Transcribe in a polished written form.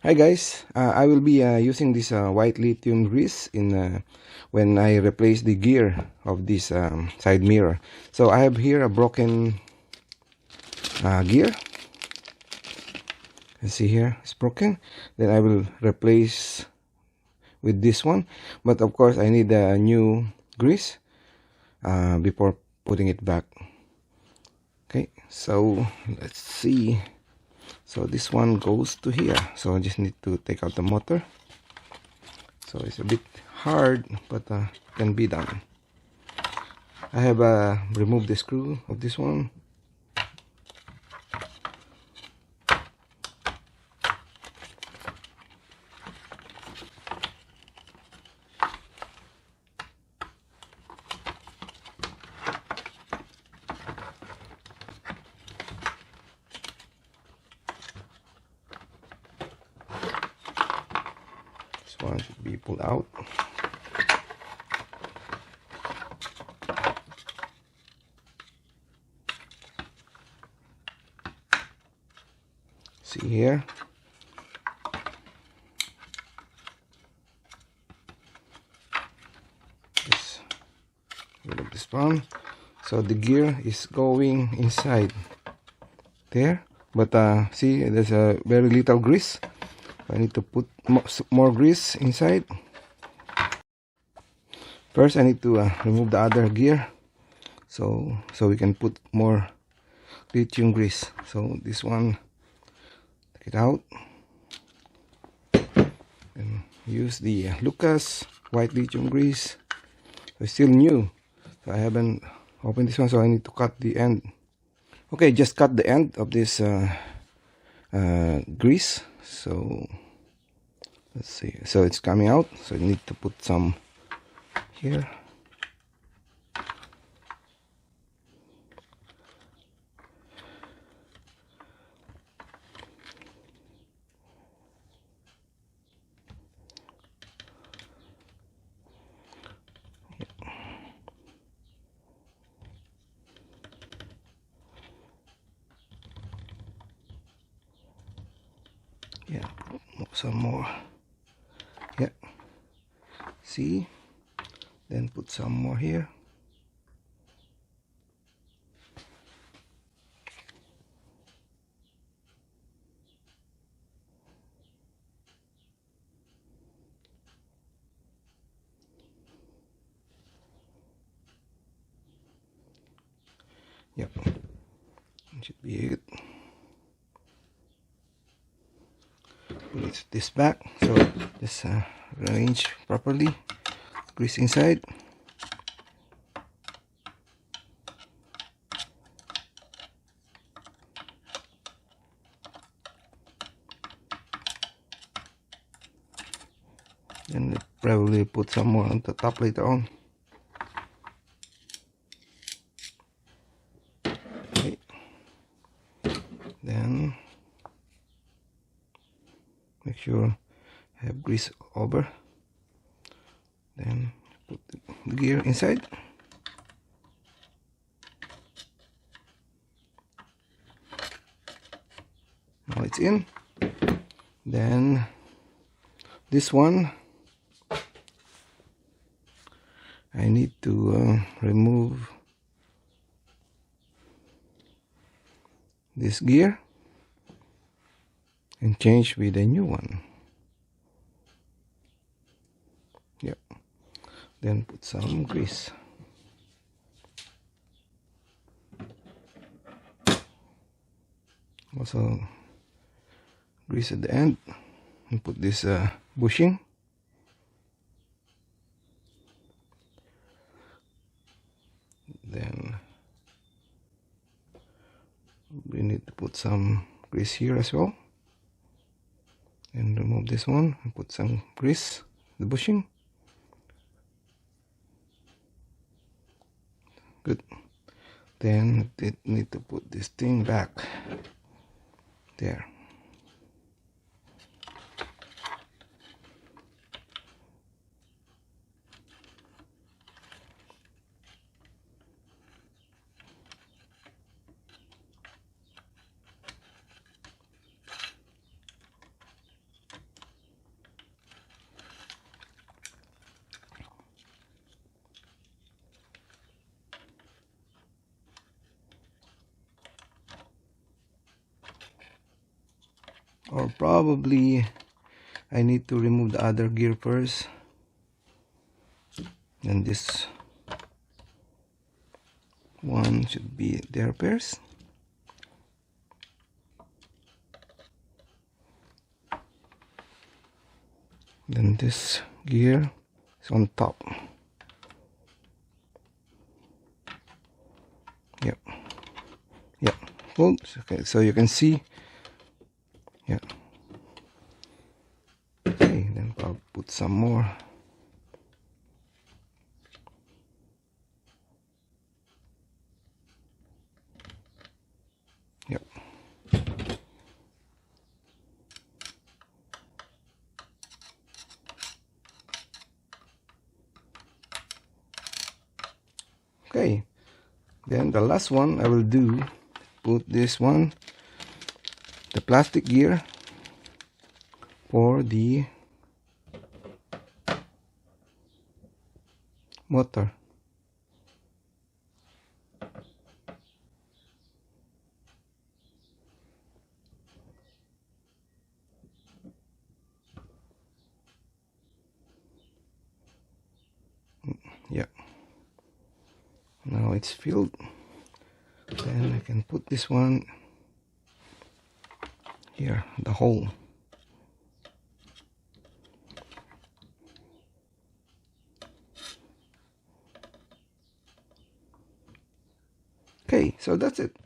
Hi guys, I will be using this white lithium grease in when I replace the gear of this side mirror. So I have here a broken gear. You see here, it's broken. Then I will replace with this one. But of course I need a new grease before putting it back. Okay, so let's see. So this one goes to here, so I just need to take out the motor. So it's a bit hard, but can be done. I have removed the screw of this one. This one should be pulled out. See here. Just rid of this one. So the gear is going inside there, but see, there's a very little grease. I need to put more grease inside. First I need to remove the other gear so we can put more lithium grease. So this one, take it out and use the Lucas White Lithium grease. It's still new, so I haven't opened this one, so I need to cut the end. Okay, just cut the end of this grease. So let's see, so it's coming out, so you need to put some here. Yeah, some more. Yeah, see, then put some more here. Yep, should be it. Put this back, so just arrange properly. Grease inside. Then probably put some more on the top later on. Okay. Then make sure I have grease over. Then put the gear inside. Now it's in. Then this one I need to remove this gear and change with a new one. Yep. Then put some grease. Also grease at the end and put this bushing. Then we need to put some grease here as well, and remove this one and put some grease, the bushing. Good. Then we need to put this thing back there. or probably I need to remove the other gear first, and this one should be there first. Then this gear is on top. Yep. Yep. Oops. Okay, so you can see. Yeah. Okay, then I'll put some more. Yep. Okay, then the last one I will do, put this one, the plastic gear for the motor. Yeah, now it's filled. Then I can put this one here, the hole. Okay, so that's it.